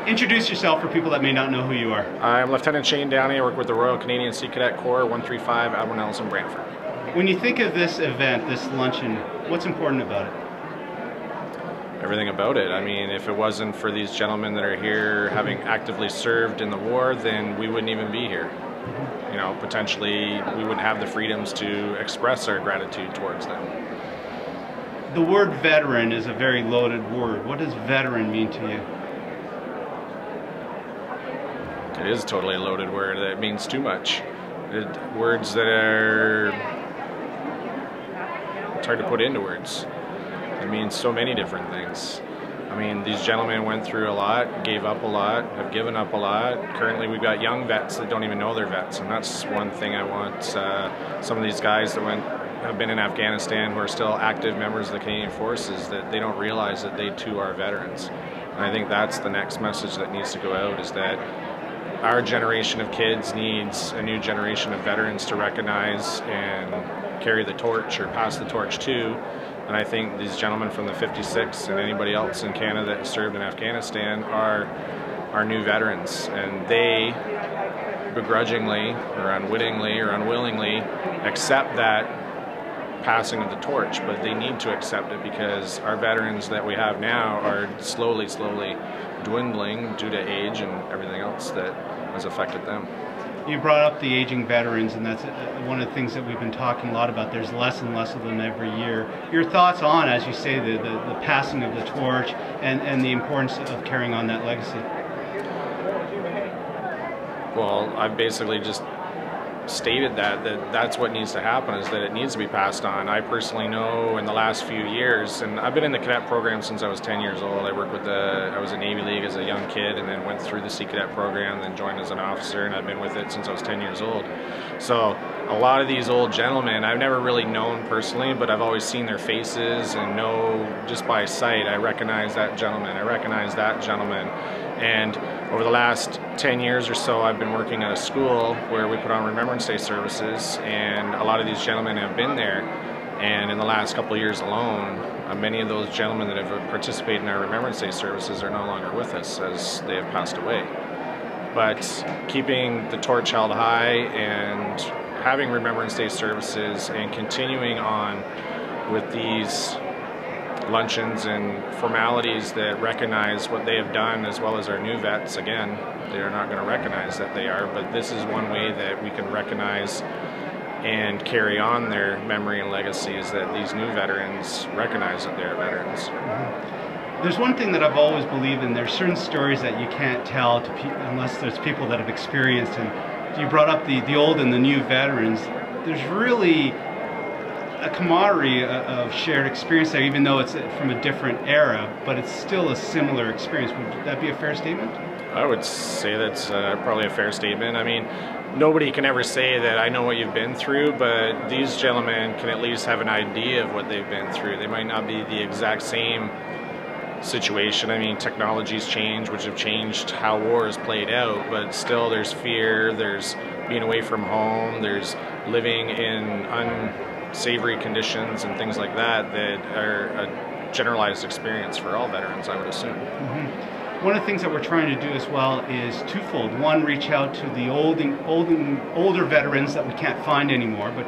Introduce yourself for people that may not know who you are. I'm Lieutenant Shane Downey. I work with the Royal Canadian Sea Cadet Corps, 135 Admiral Nelson Brantford. When you think of this event, this luncheon, what's important about it? Everything about it. I mean, if it wasn't for these gentlemen that are here having actively served in the war, then we wouldn't even be here. You know, potentially we wouldn't have the freedoms to express our gratitude towards them. The word veteran is a very loaded word. What does veteran mean to you? It is a totally loaded word. That means too much. Words that are, it's hard to put into words. It means so many different things. I mean, these gentlemen went through a lot, gave up a lot, have given up a lot. Currently we've got young vets that don't even know they're vets, and that's one thing I want some of these guys that have been in Afghanistan who are still active members of the Canadian Forces, that they don't realize that they too are veterans. And I think that's the next message that needs to go out, is that our generation of kids needs a new generation of veterans to recognize and carry the torch, or pass the torch to. And I think these gentlemen from the 56 and anybody else in Canada that served in Afghanistan are new veterans, and they begrudgingly or unwittingly or unwillingly accept that passing of the torch, but they need to accept it because our veterans that we have now are slowly dwindling due to age and everything else that has affected them. You brought up the aging veterans, and that's one of the things that we've been talking a lot about. There's less and less of them every year. Your thoughts on, as you say, the passing of the torch and the importance of carrying on that legacy? Well, I've basically just stated that's what needs to happen, is that it needs to be passed on. I personally know in the last few years, and I've been in the cadet program since I was 10 years old. I was in Navy League as a young kid, and then went through the Sea Cadet program, then joined as an officer, and I've been with it since I was 10 years old. So a lot of these old gentlemen, I've never really known personally, but I've always seen their faces and know just by sight, I recognize that gentleman, I recognize that gentleman. And over the last 10 years or so, I've been working at a school where we put on Remembrance Day services, and a lot of these gentlemen have been there. And in the last couple of years alone, many of those gentlemen that have participated in our Remembrance Day services are no longer with us, as they have passed away. But keeping the torch held high and having Remembrance Day services and continuing on with these luncheons and formalities that recognize what they have done, as well as our new vets. Again, they're not going to recognize that they are, but this is one way that we can recognize and carry on their memory and legacy, is that these new veterans recognize that they're veterans. Mm-hmm. There's one thing that I've always believed in. There's certain stories that you can't tell to people unless there's people that have experienced, and you brought up the old and the new veterans. There's really a camaraderie of shared experience there, even though it's from a different era, but it's still a similar experience. Would that be a fair statement? I would say that's probably a fair statement. I mean, nobody can ever say that I know what you've been through, but these gentlemen can at least have an idea of what they've been through. They might not be the exact same situation. I mean, technologies change, which have changed how war is played out, but still there's fear, there's being away from home, there's living in unsavory conditions and things like that are a generalized experience for all veterans, I would assume. Mm-hmm. One of the things that we're trying to do as well is twofold. One, reach out to the older veterans that we can't find anymore, but